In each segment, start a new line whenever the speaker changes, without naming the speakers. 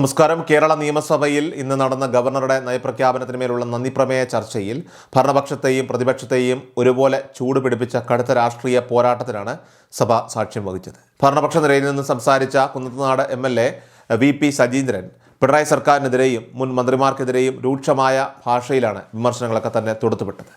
നമസ്കാരം. കേരള നിയമസഭയിൽ ഇന്ന് നടന്ന ഗവർണറുടെ നയപ്രഖ്യാപനത്തിന്മേലുള്ള നന്ദിപ്രമേയ ചർച്ചയിൽ ഭരണപക്ഷത്തെയും പ്രതിപക്ഷത്തെയും ഒരുപോലെ ചൂടുപിടിപ്പിച്ച കടുത്ത രാഷ്ട്രീയ പോരാട്ടത്തിനാണ് സഭ സാക്ഷ്യം വഹിച്ചത്. ഭരണപക്ഷ നിരയിൽ നിന്ന് സംസാരിച്ച കുന്നത്തുനാട് MLA VP സജീന്ദ്രൻ പിണറായി സർക്കാരിനെതിരെയും മുൻ മന്ത്രിമാർക്കെതിരെയും രൂക്ഷമായ ഭാഷയിലാണ് വിമർശനങ്ങളൊക്കെ തന്നെ തൊടുത്തുവിട്ടത്.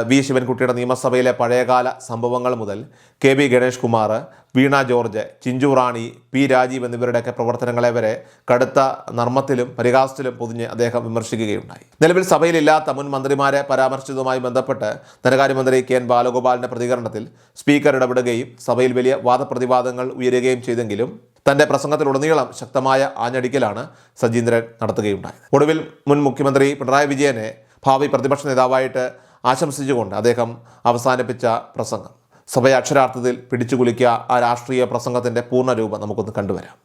വി ശിവൻകുട്ടിയുടെ നിയമസഭയിലെ പഴയകാല സംഭവങ്ങൾ മുതൽ KB ഗണേഷ് കുമാർ, വീണ ജോർജ്, ചിഞ്ചു റാണി, P രാജീവ് എന്നിവരുടെയൊക്കെ പ്രവർത്തനങ്ങളെ വരെ കടുത്ത നർമ്മത്തിലും പരിഹാസത്തിലും പൊതിഞ്ഞ് അദ്ദേഹം വിമർശിക്കുകയുണ്ടായി. നിലവിൽ സഭയിലില്ലാത്ത മുൻ മന്ത്രിമാരെ പരാമർശിച്ചതുമായി ബന്ധപ്പെട്ട് ധനകാര്യമന്ത്രി KN ബാലഗോപാലിന്റെ പ്രതികരണത്തിൽ സ്പീക്കർ ഇടപെടുകയും സഭയിൽ വലിയ വാദപ്രതിവാദങ്ങൾ ഉയരുകയും ചെയ്തെങ്കിലും തന്റെ പ്രസംഗത്തിലുടനീളം ശക്തമായ ആഞ്ഞടിക്കലാണ് സജീന്ദ്രൻ നടത്തുകയുണ്ടായത്. ഒടുവിൽ മുൻ മുഖ്യമന്ത്രി പിണറായി വിജയനെ ഭാവി പ്രതിപക്ഷ നേതാവായിട്ട് ആശംസിച്ചുകൊണ്ട് അദ്ദേഹം അവസാനിപ്പിച്ച പ്രസംഗം സഭയെ അക്ഷരാർത്ഥത്തിൽ പിടിച്ചുകുലുക്കിയ ആ രാഷ്ട്രീയ പ്രസംഗത്തിന്റെ പൂർണ്ണരൂപം നമുക്കൊന്ന് കണ്ടുവരാം.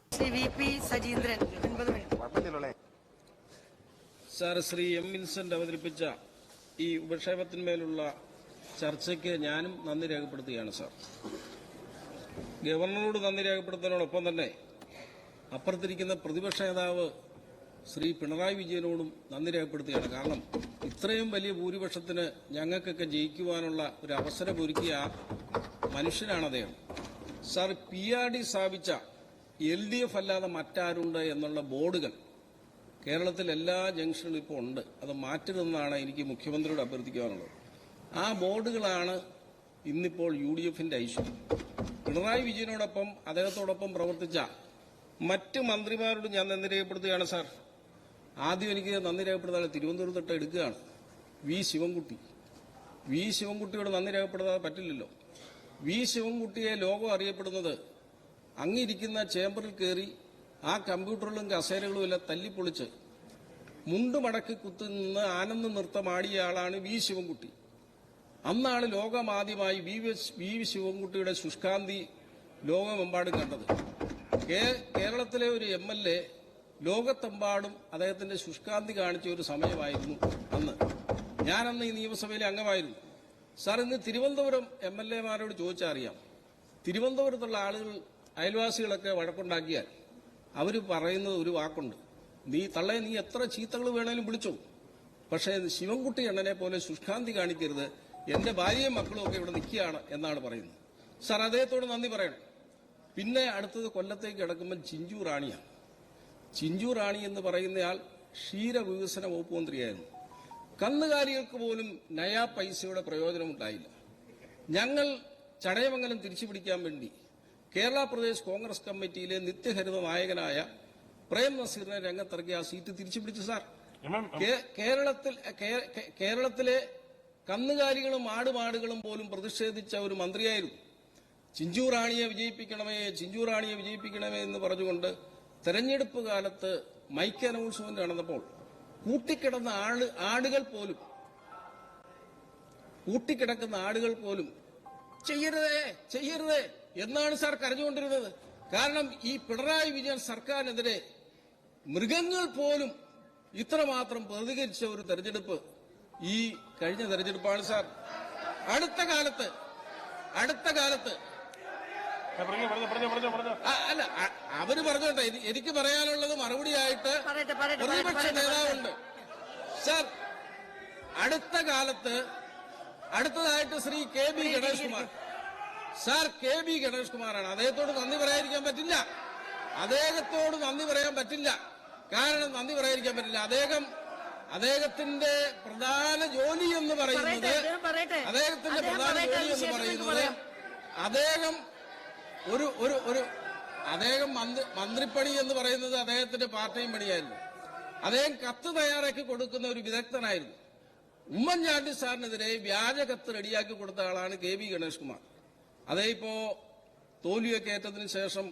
Sir, Shri M. വിൻസെന്റ് അവതരിപ്പിച്ച ഈ ഉപക്ഷേപത്തിന്മേലുള്ള ചർച്ചയ്ക്ക് ഞാനും നന്ദി രേഖപ്പെടുത്തുകയാണ്. സാർ, ഗവർണറോട് നന്ദി രേഖപ്പെടുത്തുന്നതിനോടൊപ്പം തന്നെ അപ്പുറത്തിരിക്കുന്ന പ്രതിപക്ഷ നേതാവ് ശ്രീ പിണറായി വിജയനോടും നന്ദി രേഖപ്പെടുത്തുകയാണ്. കാരണം ഇത്രയും വലിയ ഭൂരിപക്ഷത്തിന് ഞങ്ങൾക്കൊക്കെ ജയിക്കുവാനുള്ള ഒരു അവസരം ഒരുക്കിയ മനുഷ്യനാണ് അദ്ദേഹം. സാർ, PRD സ്ഥാപിച്ച LDF അല്ലാതെ മറ്റാരുണ്ട് എന്നുള്ള ബോർഡുകൾ കേരളത്തിൽ എല്ലാ ജംഗ്ഷനിലും ഇപ്പോൾ ഉണ്ട്. അത് മാറ്റരുതെന്നാണ് എനിക്ക് മുഖ്യമന്ത്രിയോട് അഭ്യർത്ഥിക്കുവാനുള്ളത്. ആ ബോർഡുകളാണ് ഇന്നിപ്പോൾ UDFന്റെ ഐശ്വര്യം. പിണറായി വിജയനോടൊപ്പം അദ്ദേഹത്തോടൊപ്പം പ്രവർത്തിച്ച മറ്റ് മന്ത്രിമാരോട് ഞാൻ നന്ദി രേഖപ്പെടുത്തുകയാണ്. സാർ, ആദ്യം എനിക്ക് നന്ദി രേഖപ്പെടുത്താതെ തിരുവനന്തപുരത്ത് തൊട്ട് എടുക്കുകയാണ് വി ശിവൻകുട്ടിയോട് നന്ദി രേഖപ്പെടുത്താതെ പറ്റില്ലല്ലോ. വി ശിവൻകുട്ടിയെ ലോകം അറിയപ്പെടുന്നത് അങ്ങിരിക്കുന്ന ചേംബറിൽ കയറി ആ കമ്പ്യൂട്ടറുകളും കസേരകളും എല്ലാം തല്ലിപ്പൊളിച്ച് മുണ്ട് മടക്കി കുത്തുനിന്ന് ആനന്ദ നൃത്തമാടിയ ആളാണ് വി ശിവൻകുട്ടി. അന്നാണ് ലോകമാദ്യമായി വി ശിവൻകുട്ടിയുടെ ശുഷ്കാന്തി ലോകമെമ്പാടും കണ്ടത്. കേരളത്തിലെ ഒരു MLA ലോകത്തെമ്പാടും അദ്ദേഹത്തിന്റെ ശുഷ്കാന്തി കാണിച്ച ഒരു സമയമായിരുന്നു അന്ന്. ഞാനന്ന് ഈ നിയമസഭയിലെ അംഗമായിരുന്നു. സാർ, ഇന്ന് തിരുവനന്തപുരം MLA മാരോട് ചോദിച്ചാൽ അറിയാം. തിരുവനന്തപുരത്തുള്ള ആളുകൾ, അയൽവാസികളൊക്കെ വഴക്കുണ്ടാക്കിയാൽ അവർ പറയുന്നത് ഒരു വാക്കുണ്ട്: നീ എത്ര ചീത്തകൾ വേണേലും വിളിച്ചോ, പക്ഷേ ശിവൻകുട്ടി അണ്ണനെ പോലെ ശുഷ്കാന്തി കാണിക്കരുത്, എന്റെ ഭാര്യയും മക്കളും ഒക്കെ ഇവിടെ നിൽക്കുകയാണ് എന്നാണ് പറയുന്നത്. സാർ, അദ്ദേഹത്തോട് നന്ദി പറയണം. പിന്നെ അടുത്തത് കൊല്ലത്തേക്ക് കിടക്കുമ്പോൾ ചിഞ്ചു റാണിയാണ്. ചിഞ്ചു റാണി എന്ന് പറയുന്നയാൾ ക്ഷീരവികസന വകുപ്പ് മന്ത്രിയായിരുന്നു. കന്നുകാലികൾക്ക് പോലും നയാ പൈസയുടെ പ്രയോജനമുണ്ടായില്ല. ഞങ്ങൾ ചടയമംഗലം തിരിച്ചുപിടിക്കാൻ വേണ്ടി കേരള പ്രദേശ് കോൺഗ്രസ് കമ്മിറ്റിയിലെ നിത്യഹരിത നായകനായ പ്രേം നസീറിനെ രംഗത്തിറക്കി ആ സീറ്റ് തിരിച്ചുപിടിച്ചു. സാർ, കേരളത്തിലെ കന്നുകാലികളും ആടുമാടുകളും പോലും പ്രതിഷേധിച്ച ഒരു മന്ത്രിയായിരുന്നു. ചിഞ്ചു റാണിയെ വിജയിപ്പിക്കണമേ എന്ന് പറഞ്ഞുകൊണ്ട് തെരഞ്ഞെടുപ്പ് കാലത്ത് മൈക്ക് അനൗൺസ്മെന്റ് നടന്നപ്പോൾ കൂട്ടിക്കിടക്കുന്ന ആടുകൾ പോലും ചെയ്യരുതേ എന്നാണ് സാർ കരഞ്ഞുകൊണ്ടിരുന്നത്. കാരണം ഈ പിണറായി വിജയൻ സർക്കാരിനെതിരെ മൃഗങ്ങൾ പോലും ഇത്രമാത്രം പ്രതികരിച്ച ഒരു തെരഞ്ഞെടുപ്പ് ഈ കഴിഞ്ഞ തെരഞ്ഞെടുപ്പാണ്. സാർ, അടുത്ത കാലത്ത് അല്ല, അവര് പറഞ്ഞോട്ടെ, എനിക്ക് പറയാനുള്ളത് മറുപടിയായിട്ട് പ്രതിപക്ഷ നേതാവുണ്ട്. സാർ, അടുത്തതായിട്ട് Shri KB Ganesh Kumar. Sir, KB Ganesh കുമാറാണ്. അദ്ദേഹത്തോട് നന്ദി പറയാതിരിക്കാൻ പറ്റില്ല. കാരണം നന്ദി പറയാതിരിക്കാൻ പറ്റില്ല. അദ്ദേഹത്തിന്റെ പ്രധാന ജോലി എന്ന് പറയുന്നത് അദ്ദേഹം മന്ത്രിപ്പണി എന്ന് പറയുന്നത് അദ്ദേഹത്തിന്റെ പാർട്ട് ടൈം പണിയായിരുന്നു. അദ്ദേഹം കത്ത് തയ്യാറാക്കി കൊടുക്കുന്ന ഒരു വിദഗ്ധനായിരുന്നു. ഉമ്മൻചാണ്ടി സാറിനെതിരെ വ്യാജ കത്ത് റെഡിയാക്കി കൊടുത്ത ആളാണ് KB ഗണേഷ് കുമാർ. അതേ ഇപ്പോ തോൽവിയൊക്കെ ഏറ്റതിനു ശേഷം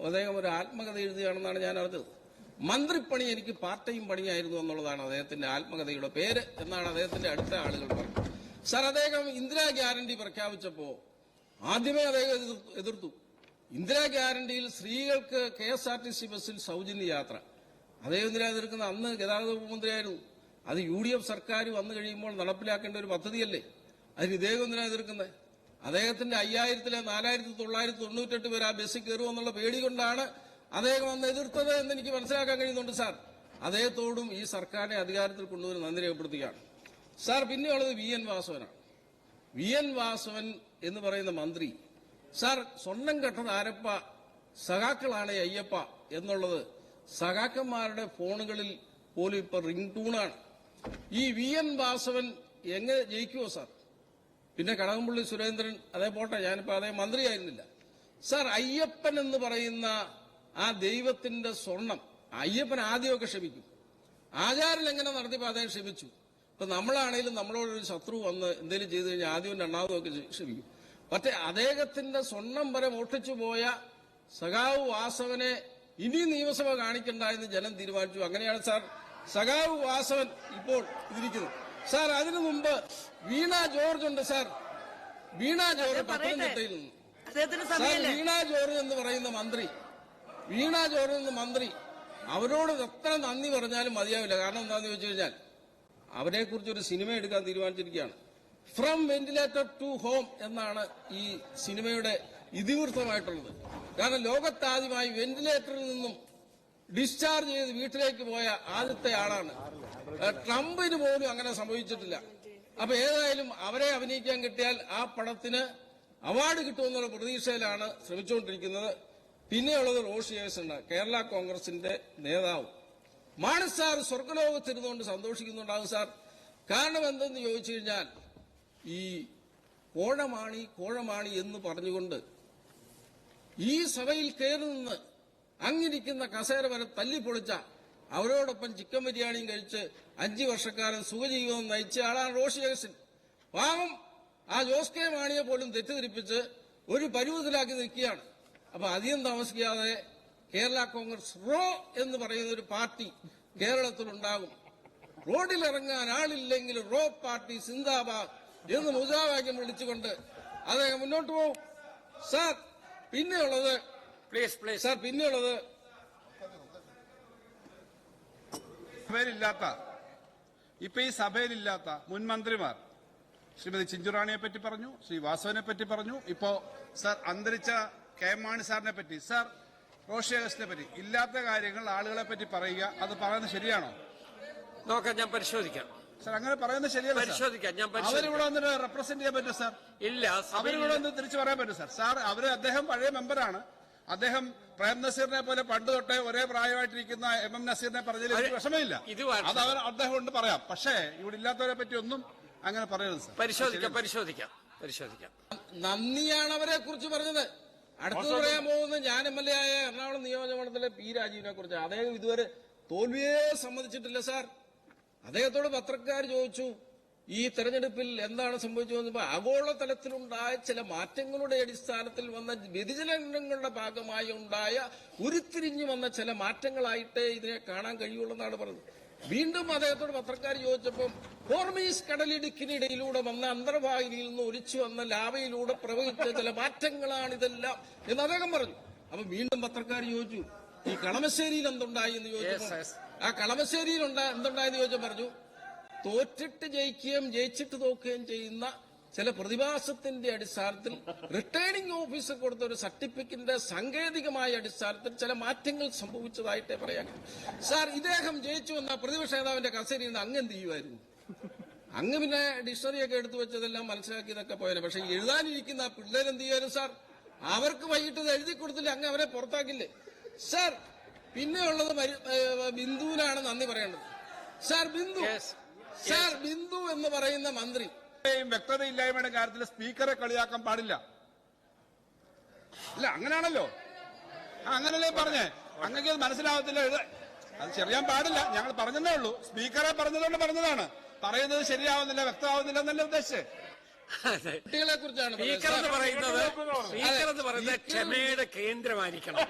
അദ്ദേഹം ഒരു ആത്മകഥ എഴുതുകയാണെന്നാണ് ഞാൻ അറിഞ്ഞത്. മന്ത്രിപ്പണി എനിക്ക് പാർട്ട് ടൈം പണിയായിരുന്നു എന്നുള്ളതാണ് അദ്ദേഹത്തിന്റെ ആത്മകഥയുടെ പേര് എന്നാണ് അദ്ദേഹത്തിന്റെ അടുത്ത ആളുകൾ പറഞ്ഞത്. സാർ, അദ്ദേഹം ഇന്ദിരാ ഗ്യാരണ്ടി പ്രഖ്യാപിച്ചപ്പോ ആദ്യമേ അദ്ദേഹം എതിർത്തു. ഇന്ദിരാ ഗ്യാരണ്ടിയിൽ സ്ത്രീകൾക്ക് KSRTC ബസ്സിൽ സൗജന്യ യാത്ര. അദ്ദേഹം എന്തിനാ എതിർക്കുന്നത്? അന്ന് ഗതാഗത വകുപ്പ് മന്ത്രിയായിരുന്നു. അത് UDF സർക്കാർ വന്നു കഴിയുമ്പോൾ നടപ്പിലാക്കേണ്ട ഒരു പദ്ധതിയല്ലേ? അതിന് ഇദ്ദേഹം എന്തിനാ എതിർക്കുന്നത്? അദ്ദേഹത്തിന്റെ 5000-ലെ 4998 പേര് ആ ബസ്സിൽ കയറുമെന്നുള്ള പേടി കൊണ്ടാണ് അദ്ദേഹം അന്ന് എതിർത്തത് എന്ന് എനിക്ക് മനസ്സിലാക്കാൻ കഴിയുന്നുണ്ട് സാർ. അദ്ദേഹത്തോടും ഈ സർക്കാരിനെ അധികാരത്തിൽ കൊണ്ടുവരും നന്ദി രേഖപ്പെടുത്തുകയാണ് സാർ. പിന്നെയുള്ളത് വി എൻ വാസവനാണ്. വി എൻ വാസവൻ എന്ന് പറയുന്ന മന്ത്രി സാർ, സ്വർണം കെട്ടത് ആരപ്പ, സഖാക്കളാണ് അയ്യപ്പ എന്നുള്ളത് സഖാക്കന്മാരുടെ ഫോണുകളിൽ പോലും ഇപ്പൊ റിംഗ് ടൂണാണ്. ഈ വി എൻ വാസവൻ എങ്ങനെ ജയിക്കുമോ സാർ? പിന്നെ കടകംപള്ളി സുരേന്ദ്രൻ അതേ പോട്ടെ, ഞാനിപ്പോ അതേ മന്ത്രിയായിരുന്നില്ല സാർ. അയ്യപ്പൻ എന്ന് പറയുന്ന ആ ദൈവത്തിന്റെ സ്വർണം അയ്യപ്പൻ ആദ്യമൊക്കെ ക്ഷമിക്കും, ആചാരലംഘനം നടത്തിയപ്പോൾ അദ്ദേഹം ക്ഷമിച്ചു. ഇപ്പൊ നമ്മളാണെങ്കിലും നമ്മളോടൊരു ശത്രു വന്ന് എന്തെങ്കിലും ചെയ്തു കഴിഞ്ഞാൽ ആദ്യവും രണ്ടാമതും ഒക്കെ ക്ഷമിക്കും. പക്ഷേ അദ്ദേഹത്തിന്റെ സ്വർണം വരെ മോഷ്ടിച്ചു പോയ സഖാവ് വാസവനെ ഇനി നിയമസഭ കാണിക്കണ്ട എന്ന് ജനം തീരുമാനിച്ചു. അങ്ങനെയാണ് സാർ സഖാവ് വാസവൻ ഇപ്പോൾ ഇതിരിക്കുന്നത് സാർ. അതിനു മുമ്പ് വീണ ജോർജ് ഉണ്ട് സാർ. വീണ ജോർജ് പത്തനംതിട്ടയിൽ നിന്ന് വീണ ജോർജ് എന്ന് പറയുന്ന മന്ത്രി അവരോട് എത്ര നന്ദി പറഞ്ഞാലും മതിയാവില്ല. കാരണം എന്താണെന്ന് ചോദിച്ചു കഴിഞ്ഞാൽ അവരെക്കുറിച്ച് ഒരു സിനിമ എടുക്കാൻ തീരുമാനിച്ചിരിക്കുകയാണ്. ഫ്രം വെന്റിലേറ്റർ ടു ഹോം എന്നാണ് ഈ സിനിമയുടെ ഇതിവൃത്തമായിട്ടുള്ളത്. കാരണം ലോകത്താദ്യമായി വെന്റിലേറ്ററിൽ നിന്നും ഡിസ്ചാർജ് ചെയ്ത് വീട്ടിലേക്ക് പോയ ആദ്യത്തെ ആളാണ്. ട്രംപിന് പോലും അങ്ങനെ സംഭവിച്ചിട്ടില്ല. അപ്പൊ ഏതായാലും അവരെ അഭിനയിക്കാൻ കിട്ടിയാൽ ആ പടത്തിന് അവാർഡ് കിട്ടുമെന്നുള്ള പ്രതീക്ഷയിലാണ് ശ്രമിച്ചുകൊണ്ടിരിക്കുന്നത്. പിന്നെയുള്ളത് റോഷി അഗസ്റ്റിൻ, കേരള കോൺഗ്രസിന്റെ നേതാവ്. മാണി സാർ സ്വർഗലോകത്തിരുന്നുകൊണ്ട് സന്തോഷിക്കുന്നുണ്ടാകും സാർ. കാരണം എന്തെന്ന് ചോദിച്ചു കഴിഞ്ഞാൽ ഈ കോഴമാണി എന്ന് പറഞ്ഞുകൊണ്ട് ഈ സഭയിൽ കയറി നിന്ന് അങ്ങിരിക്കുന്ന കസേര വരെ തല്ലിപ്പൊളിച്ച, അവരോടൊപ്പം ചിക്കൻ ബിരിയാണിയും കഴിച്ച് 5 വർഷക്കാലം സുഖജീവിതം നയിച്ച ആളാണ് റോഷി അഗസ്റ്റിൻ. പാവം ആ ജോസ് കെ മാണിയെ പോലും തെറ്റിദ്ധരിപ്പിച്ച് ഒരു പരുവത്തിലാക്കി നിൽക്കുകയാണ്. അപ്പൊ അധികം താമസിക്കാതെ കേരള കോൺഗ്രസ് റോ എന്ന് പറയുന്ന ഒരു പാർട്ടി കേരളത്തിലുണ്ടാകും. റോഡിലിറങ്ങാൻ ആളില്ലെങ്കിൽ റോ പാർട്ടി സിന്ദാബാദ് എന്ന് മുദ്രാവാക്യം വിളിച്ചുകൊണ്ട് അദ്ദേഹം മുന്നോട്ട് പോകും സാർ. പിന്നെയുള്ളത്
ഇപ്പൊ ഈ സഭയിലില്ലാത്ത മുൻ മന്ത്രിമാർ ശ്രീമതി ചിഞ്ചുറാണിയെ പറ്റി പറഞ്ഞു, ശ്രീ വാസവനെ പറ്റി പറഞ്ഞു, ഇപ്പോ സാർ അന്തരിച്ച കെ എം മാണി സാറിനെ പറ്റി, സാർ റോഷി അഗസ്റ്റിനെ പറ്റി ഇല്ലാത്ത കാര്യങ്ങൾ ആളുകളെ പറ്റി പറയുക, അത് പറയുന്നത് ശരിയാണോ?
നോക്കാം, ഞാൻ പരിശോധിക്കാം
സാർ. അങ്ങനെ പറയുന്നത് ശരിയല്ല.
പരിശോധിക്കാം, ഞാൻ
അവരിവിടെ വന്നിട്ട് റെപ്രസെന്റ് ചെയ്യാൻ പറ്റും സാർ?
ഇല്ല,
അവരിവിടെ വന്ന് തിരിച്ചു പറയാൻ പറ്റും സാർ? സാർ അദ്ദേഹം പഴയ മെമ്പറാണ്. അദ്ദേഹം പ്രേം നസീറിനെ പോലെ പണ്ട് തൊട്ടേ ഒരേ പ്രായമായിട്ടിരിക്കുന്ന എം നസീറിനെ പറഞ്ഞതിൽ എനിക്ക് വിഷമമില്ല. അത് അദ്ദേഹം കൊണ്ട് പറയാം. പക്ഷേ ഇവിടെ ഇല്ലാത്തവരെ പറ്റി ഒന്നും അങ്ങനെ പറയരുത് സാർ.
പരിശോധിക്കാം.
നന്ദിയാണ് അവരെ കുറിച്ച് പറഞ്ഞത്. അടുത്തത് പറയാൻ പോകുന്നത് ഞാൻ MLA ആയ എറണാകുളം നിയോജകമണ്ഡലത്തിലെ പി രാജീവിനെ കുറിച്ച്. അദ്ദേഹം ഇതുവരെ തോൽവിയെ സമ്മതിച്ചിട്ടില്ല സാർ. അദ്ദേഹത്തോട് പത്രക്കാർ ചോദിച്ചു ഈ തെരഞ്ഞെടുപ്പിൽ എന്താണ് സംഭവിച്ചതെന്ന്. ആഗോളതലത്തിലുണ്ടായ ചില മാറ്റങ്ങളുടെ അടിസ്ഥാനത്തിൽ വന്ന വ്യതിചലനങ്ങളുടെ ഭാഗമായി ഉണ്ടായ ഉരുത്തിരിഞ്ഞു വന്ന ചില മാറ്റങ്ങളായിട്ടേ ഇതിനെ കാണാൻ കഴിയുള്ളൂ പറഞ്ഞത്. വീണ്ടും അദ്ദേഹത്തോട് പത്രക്കാർ ചോദിച്ചപ്പോൾ ഹോർമീസ് കടലിടുക്കിനിടയിലൂടെ വന്ന അന്തർവാഹിനിയിൽ നിന്ന് ഒലിച്ചു വന്ന ലാവയിലൂടെ പ്രവഹിച്ച ചില മാറ്റങ്ങളാണിതെല്ലാം എന്ന് അദ്ദേഹം പറഞ്ഞു. അപ്പൊ വീണ്ടും പത്രക്കാർ ചോദിച്ചു ഈ കളമശ്ശേരിയിൽ എന്തുണ്ടായി എന്ന് ചോദിച്ചപ്പോൾ ആ കളമശ്ശേരിയിൽ എന്തുണ്ടായെന്ന് ചോദിച്ചാൽ പറഞ്ഞു തോറ്റിട്ട് ജയിക്കുകയും ജയിച്ചിട്ട് തോക്കുകയും ചെയ്യുന്ന ചില പ്രതിഭാസത്തിന്റെ അടിസ്ഥാനത്തിൽ റിട്ടേണിംഗ് ഓഫീസർ കൊടുത്ത ഒരു സർട്ടിഫിക്കറ്റിന്റെ സാങ്കേതികമായ അടിസ്ഥാനത്തിൽ ചില മാറ്റങ്ങൾ സംഭവിച്ചതായിട്ടേ പറയാൻ. സാർ, ഇദ്ദേഹം ജയിച്ചു വന്ന പ്രതിപക്ഷ നേതാവിന്റെ കസേരയിൽ നിന്ന് അങ്ങ് എന്ത് ചെയ്യുമായിരുന്നു? അങ്ങ് പിന്നെ ഡിക്ഷണറിയൊക്കെ എടുത്തു വെച്ചതെല്ലാം മനസ്സിലാക്കിയതൊക്കെ പോയാലും. പക്ഷെ എഴുതാനിരിക്കുന്ന ആ പിള്ളേരെന്ത് ചെയ്യുമായിരുന്നു സാർ? അവർക്ക് വൈകിട്ട് ഇത് എഴുതി കൊടുത്തില്ല, അങ്ങ് അവരെ പുറത്താക്കില്ലേ സാർ? പിന്നെയുള്ളത് ബിന്ദുവിനാണ് നന്ദി പറയേണ്ടത് സാർ. ബിന്ദു എന്ന് പറയുന്ന മന്ത്രി
വ്യക്തതയില്ലായ്മയുടെ കാര്യത്തിൽ സ്പീക്കറെ കളിയാക്കാൻ പാടില്ല. അല്ല, അങ്ങനെയാണല്ലോ. അങ്ങനല്ലേ പറഞ്ഞേ? അങ്ങനെ മനസ്സിലാവത്തില്ല, അത് ചെറിയാൻ പാടില്ല. ഞങ്ങൾ പറഞ്ഞതേ ഉള്ളൂ. സ്പീക്കറെ പറഞ്ഞതുകൊണ്ട് പറഞ്ഞതാണ്. പറയുന്നത് ശരിയാവുന്നില്ല, വ്യക്തമാവുന്നില്ല എന്നല്ല ഉദ്ദേശിച്ചത്.
കുട്ടികളെ കുറിച്ചാണ്
സ്പീക്കർ എന്ന് പറയുന്നത് ക്ഷമയുടെ കേന്ദ്രമായിരിക്കണം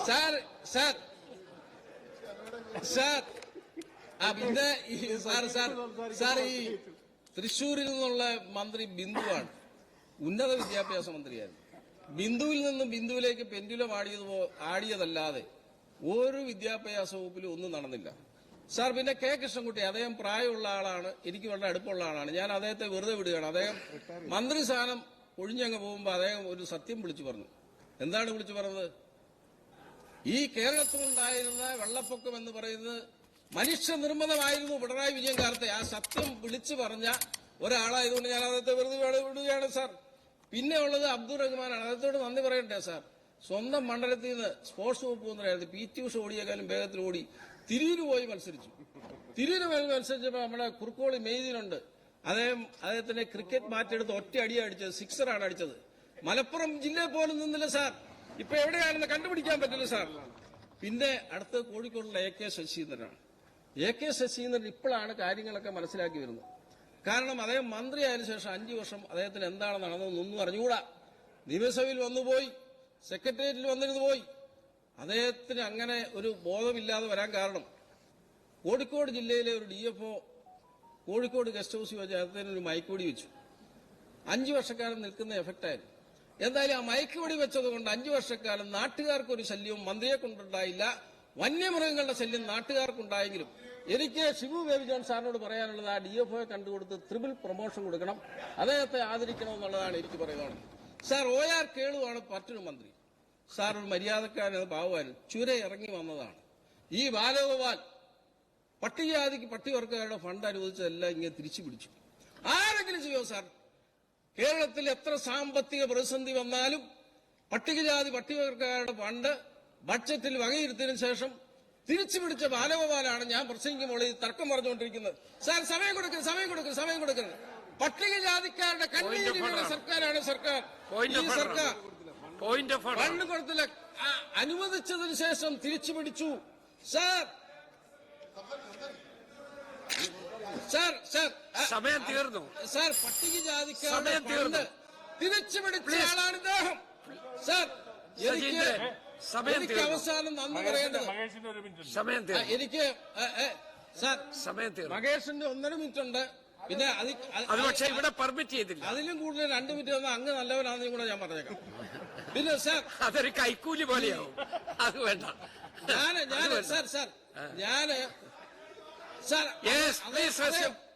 സാർ. പിന്നെ സാർ ഈ തൃശ്ശൂരിൽ നിന്നുള്ള മന്ത്രി ബിന്ദുവാണ്. ഉന്നത വിദ്യാഭ്യാസ മന്ത്രിയായിരുന്നു. ബിന്ദുവിൽ നിന്നും ബിന്ദുവിലേക്ക് പെൻഡുലം ആടിയതല്ലാതെ ഒരു വിദ്യാഭ്യാസ വകുപ്പിലും ഒന്നും നടന്നില്ല സാർ. പിന്നെ കെ കൃഷ്ണൻകുട്ടി, അദ്ദേഹം പ്രായമുള്ള ആളാണ്, എനിക്ക് വളരെ അടുപ്പമുള്ള ആളാണ്. ഞാൻ അദ്ദേഹത്തെ വെറുതെ വിടുകയാണ്. അദ്ദേഹം മന്ത്രിസ്ഥാനം ഒഴിഞ്ഞങ്ങ് പോകുമ്പോൾ അദ്ദേഹം ഒരു സത്യം വിളിച്ചു പറഞ്ഞു. എന്താണ് വിളിച്ചു പറഞ്ഞത്? ഈ കേരളത്തിലുണ്ടായിരുന്ന വെള്ളപ്പൊക്കം എന്ന് പറയുന്നത് മനുഷ്യനിർമ്മിതമായിരുന്നു പിണറായി വിജയൻ കാലത്തെ. ആ സത്യം വിളിച്ചു പറഞ്ഞ ഒരാളായതുകൊണ്ട് ഞാൻ അദ്ദേഹത്തെ വെറുതെ വിടുകയാണ് സാർ. പിന്നെ ഉള്ളത് അബ്ദുൾ റഹ്മാനാണ്. അദ്ദേഹത്തോട് നന്ദി പറയണ്ടേ സാർ? സ്വന്തം മണ്ഡലത്തിൽ നിന്ന് സ്പോർട്സ് വകുപ്പ് മന്ത്രിയായിരുന്നു. PT ഉഷ ഓടിയേക്കാളും വേഗത്തിൽ ഓടി തിരൂര് പോയി മത്സരിച്ചു. തിരൂര് പോയി മത്സരിച്ചപ്പോൾ നമ്മുടെ കുറുക്കോളി മെയ്തീനുണ്ട്. അദ്ദേഹത്തിന്റെ ക്രിക്കറ്റ് മാറ്റെടുത്ത് ഒറ്റ അടിയാണ് അടിച്ചത്, 6 അടിച്ചത്. മലപ്പുറം ജില്ലയിൽ പോലും നിന്നില്ല സാർ. ഇപ്പൊ എവിടെയാണെന്ന് കണ്ടുപിടിക്കാൻ പറ്റില്ല സാർ. പിന്നെ അടുത്ത കോഴിക്കോടുള്ള AK ശശീന്ദ്രനാണ്. AK ശശീന്ദ്രൻ ഇപ്പോഴാണ് കാര്യങ്ങളൊക്കെ മനസ്സിലാക്കി വരുന്നത്. കാരണം അദ്ദേഹം മന്ത്രിയായതിനു ശേഷം 5 വർഷം അദ്ദേഹത്തിന് എന്താണ് നടന്നതെന്നൊന്നും അറിഞ്ഞുകൂടാ. നിയമസഭയിൽ വന്നുപോയി, സെക്രട്ടേറിയറ്റിൽ വന്നിരുന്നു പോയി. അദ്ദേഹത്തിന് അങ്ങനെ ഒരു ബോധമില്ലാതെ വരാൻ കാരണം കോഴിക്കോട് ജില്ലയിലെ ഒരു DFO കോഴിക്കോട് ഗസ്റ്റ് ഹൌസിൽ വെച്ച് അദ്ദേഹത്തിന് ഒരു മയക്കുവെടി വെച്ചു. 5 വർഷക്കാലം നിൽക്കുന്ന എഫക്റ്റായിരുന്നു. എന്തായാലും ആ മയക്കുവെടി വെച്ചതുകൊണ്ട് 5 വർഷക്കാലം നാട്ടുകാർക്കൊരു ശല്യവും മന്ത്രിയെ കൊണ്ടുണ്ടായില്ല. വന്യമൃഗങ്ങളുടെ ശല്യം നാട്ടുകാർക്കുണ്ടായെങ്കിലും എനിക്ക് ഷിബു ബേബി ജോൺ സാറിനോട് പറയാനുള്ളത് ആ DFOയെ കണ്ടുകൊടുത്ത് ട്രിപ്പിൾ പ്രൊമോഷൻ കൊടുക്കണം, അദ്ദേഹത്തെ ആദരിക്കണമെന്നുള്ളതാണ് എനിക്ക് പറയുന്നത്. സാർ OR കേളുവാണ് മറ്റൊരു മന്ത്രി. സാർ ഒരു മര്യാദക്കാരൻ പാവാൻ ചുര ഇറങ്ങി വന്നതാണ്. ഈ ബാലഗോപാൽ പട്ടികജാതിക്ക് പട്ടികവർഗക്കാരുടെ ഫണ്ട് അനുവദിച്ചതെല്ലാം ഇങ്ങനെ തിരിച്ചു പിടിച്ചു. ആരെങ്കിലും ചെയ്യോ സാർ? കേരളത്തിൽ എത്ര സാമ്പത്തിക പ്രതിസന്ധി വന്നാലും പട്ടികജാതി പട്ടികവർഗക്കാരുടെ ഫണ്ട് ബഡ്ജറ്റിൽ വകയിരുത്തിയതിനു ശേഷം തിരിച്ചു പിടിച്ച ബാലഗോപാലാണ് ഞാൻ പ്രസംഗിക്കുമ്പോൾ ഈ തർക്കം പറഞ്ഞുകൊണ്ടിരിക്കുന്നത്. സാർ സമയം കൊടുക്കുന്നത് പട്ടികജാതിക്കാരുടെ കണ്ണീര് വീണ സർക്കാരാണ് സർക്കാർ. ഈ സർക്കാർ ഫണ്ട് കൊടുത്തില്ല, അനുവദിച്ചതിന് ശേഷം തിരിച്ചു പിടിച്ചു. സാർ
സമയം തീർന്നു
സാർ. പട്ടികജാതിക്കാരുടെ ഫണ്ട് തിരിച്ചു പിടിച്ച ആളാണ് ഇദ്ദേഹം. സാർ എനിക്ക് അവസാനം നന്ദി പറയേണ്ടത് എനിക്ക് സാർ മഹേഷിന്റെ 1.5 മിനിറ്റ് ഉണ്ട്. പിന്നെ
അത് പക്ഷേ ഇവിടെ പെർമിറ്റ് ചെയ്തില്ല.
അതിലും കൂടുതൽ 2 മിനിറ്റ് തന്നാൽ അങ്ങ് നല്ലവനാണെന്നും കൂടെ ഞാൻ പറഞ്ഞേക്കാം. പിന്നെ സാർ
അതൊരു കൈക്കൂലി പോലെയാവും, അത് വേണ്ട.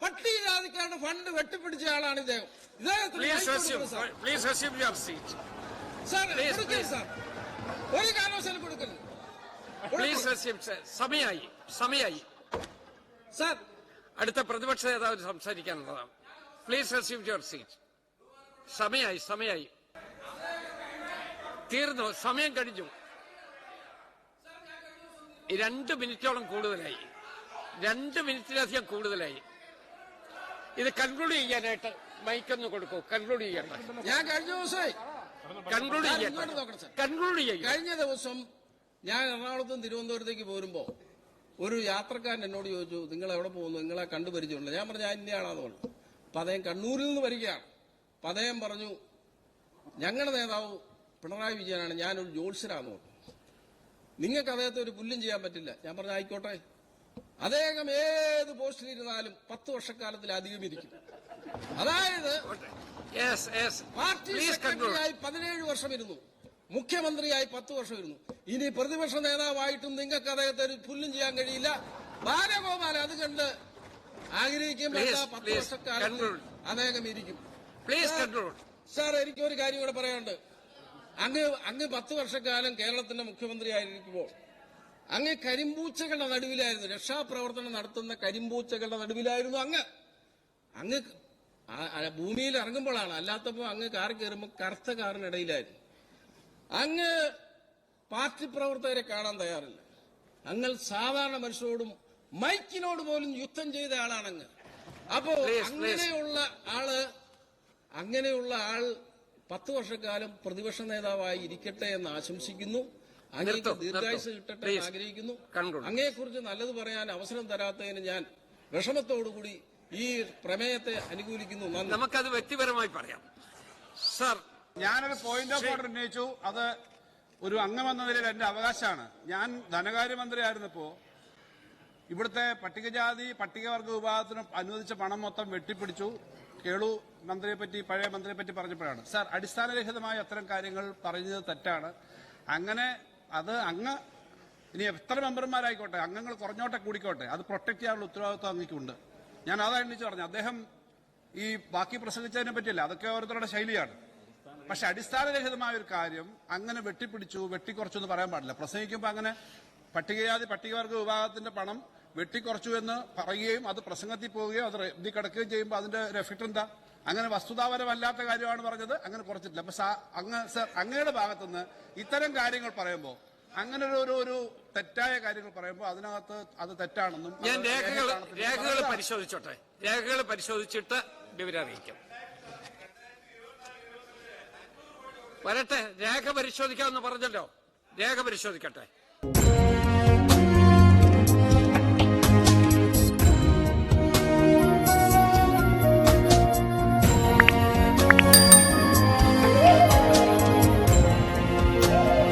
പട്ടികജാതിക്കാരുടെ ഫണ്ട് വെട്ടിപ്പിടിച്ച ആളാണ് ഇദ്ദേഹം. സാർ ഒരു കാരണവശാലും കൊടുക്കരുത്.
സമയായി
സാർ.
അടുത്ത പ്രതിപക്ഷ നേതാവ് സംസാരിക്കാനുള്ളതാണ്. Please resume your seat. സമയായി തീർന്നു, സമയം കഴിഞ്ഞു. 2 മിനിറ്റോളം കൂടുതലായി, 2 മിനിറ്റിലധികം കൂടുതലായി. ഇത് കൺക്ലൂഡ് ചെയ്യാനായിട്ട് മൈക്കൊന്ന് കൊടുക്കൂ. കൺക്ലൂഡ് ചെയ്യണ്ട.
ഞാൻ കഴിഞ്ഞ ദിവസമായി
കൺക്ലൂഡ് ചെയ്യും.
കഴിഞ്ഞ ദിവസം ഞാൻ എറണാകുളത്തും തിരുവനന്തപുരത്തേക്ക് പോരുമ്പോ ഒരു യാത്രക്കാരൻ എന്നോട് ചോദിച്ചു, നിങ്ങൾ എവിടെ പോകുന്നു, നിങ്ങളെ കണ്ടുപരിചയമുണ്ട്? ഞാൻ പറഞ്ഞു, ഞാൻ ഇന്ത്യയാണെന്ന് പറഞ്ഞു. അപ്പൊ അദ്ദേഹം കണ്ണൂരിൽ നിന്ന് വരികയാണ്. അപ്പൊ അദ്ദേഹം പറഞ്ഞു, ഞങ്ങളുടെ നേതാവ് പിണറായി വിജയനാണ്, ഞാനൊരു ജ്യോത്സ്യനാന്ന് പറഞ്ഞു. നിങ്ങൾക്ക് അദ്ദേഹത്തെ ഒരു പുല്ലും ചെയ്യാൻ പറ്റില്ല. ഞാൻ പറഞ്ഞു, ആയിക്കോട്ടെ. അദ്ദേഹം ഏത് പോസ്റ്റിലിരുന്നാലും 10 വർഷക്കാലത്തിലധികം ഇരിക്കും. അതായത് പാർട്ടി സെക്രട്ടറിയായി 17 വർഷം ഇരുന്നു, മുഖ്യമന്ത്രിയായി 10 വർഷം ഇരുന്നു. ഇനി പ്രതിപക്ഷ നേതാവായിട്ടും നിങ്ങൾക്ക് അദ്ദേഹത്തെ ഒരു പുല്ലും ചെയ്യാൻ കഴിയില്ല. ബാലഗോപാൽ അത് കണ്ട് ആഗ്രഹിക്കുമ്പോൾ 10 വർഷക്കാലത്ത് അദ്ദേഹം ഇരിക്കും. സാർ, എനിക്കൊരു കാര്യം കൂടെ പറയാനുണ്ട്. അങ്ങ് 10 വർഷക്കാലം കേരളത്തിന്റെ മുഖ്യമന്ത്രിയായിരിക്കുമ്പോൾ അങ്ങ് കരിമ്പൂച്ചകളുടെ നടുവിലായിരുന്നു, രക്ഷാപ്രവർത്തനം നടത്തുന്ന കരിമ്പൂച്ചകളുടെ നടുവിലായിരുന്നു അങ്ങ് ഭൂമിയിൽ ഇറങ്ങുമ്പോഴാണ്. അല്ലാത്തപ്പോൾ അങ്ങ് കാർ കയറുമ്പോൾ കറുത്ത കാറിനിടയിലായിരുന്നു. അങ്ങ് പാർട്ടി പ്രവർത്തകരെ കാണാൻ തയ്യാറില്ല. അങ്ങ് സാധാരണ മനുഷ്യരോടും മൈക്കിനോട് പോലും യുദ്ധം ചെയ്ത ആളാണ് അങ്ങ്. അപ്പോ അങ്ങനെയുള്ള ആൾ 10 വർഷക്കാലം പ്രതിപക്ഷ നേതാവായി ഇരിക്കട്ടെ എന്ന് ആശംസിക്കുന്നു. അങ്ങേക്ക് ദീർഘായുസ് കിട്ടട്ടെ എന്ന് ആഗ്രഹിക്കുന്നു. അങ്ങയെക്കുറിച്ച് നല്ലത് പറയാൻ അവസരം തരാത്തതിന് ഞാൻ വിഷമത്തോടുകൂടി ഈ പ്രമേയത്തെ അനുകൂലിക്കുന്നു.
നമുക്കത് വ്യക്തിപരമായി പറയാം. സർ,
ഞാനൊരു പോയിന്റ് ഓഫ് ഓർഡർ ഉന്നയിച്ചു. അത് ഒരു അംഗമെന്ന നിലയിൽ എന്റെ അവകാശമാണ്. ഞാൻ ധനകാര്യമന്ത്രിയായിരുന്നപ്പോ ഇവിടുത്തെ പട്ടികജാതി പട്ടികവർഗ വിഭാഗത്തിന് അനുവദിച്ച പണം മൊത്തം വെട്ടിപ്പിടിച്ചു. കേളു പഴയ മന്ത്രിയെ പറ്റി പറഞ്ഞപ്പോഴാണ്. സാർ, അടിസ്ഥാനരഹിതമായ അത്തരം കാര്യങ്ങൾ പറഞ്ഞത് തെറ്റാണ്. അങ്ങനെ അത് ഇനി എത്ര മെമ്പർമാരായിക്കോട്ടെ, അംഗങ്ങൾ കുറഞ്ഞോട്ടെ കൂടിക്കോട്ടെ, അത് പ്രൊട്ടക്ട് ചെയ്യാനുള്ള ഉത്തരവാദിത്വം അങ്ങേക്കുണ്ട്. ഞാൻ അതാ എണ്ണിച്ച് പറഞ്ഞു. അദ്ദേഹം ഈ ബാക്കി പ്രസംഗിച്ചതിനെ പറ്റിയല്ല, അതൊക്കെ ഓരോരുത്തരുടെ ശൈലിയാണ്. പക്ഷെ അടിസ്ഥാനരഹിതമായ ഒരു കാര്യം അങ്ങനെ വെട്ടിപ്പിടിച്ചു വെട്ടിക്കുറച്ചു എന്ന് പറയാൻ പാടില്ല. പ്രസംഗിക്കുമ്പോൾ അങ്ങനെ പട്ടികജാതി പട്ടികവർഗ വിഭാഗത്തിന്റെ പണം വെട്ടിക്കുറച്ചു എന്ന് പറയുകയും അത് പ്രസംഗത്തിൽ പോവുകയും അത് എഴുതി കിടക്കുകയും ചെയ്യുമ്പോൾ അതിന്റെ ഒരു എഫക്ട് എന്താ? അങ്ങനെ വസ്തുതാപരമല്ലാത്ത കാര്യമാണ് പറഞ്ഞത്, അങ്ങനെ കുറച്ചിട്ടില്ല. അപ്പൊ സർ അങ്ങയുടെ ഭാഗത്തുനിന്ന് ഇത്തരം കാര്യങ്ങൾ പറയുമ്പോൾ, അങ്ങനെ ഒരു തെറ്റായ കാര്യങ്ങൾ പറയുമ്പോൾ അതിനകത്ത് അത് തെറ്റാണെന്നും
ഞാൻ രേഖകൾ പരിശോധിച്ചോട്ടെ, രേഖകൾ പരിശോധിച്ചിട്ട് വിവരം അറിയിക്കാം. വരട്ടെ, രേഖ പരിശോധിക്കാമെന്ന് പറഞ്ഞല്ലോ, രേഖ പരിശോധിക്കട്ടെ.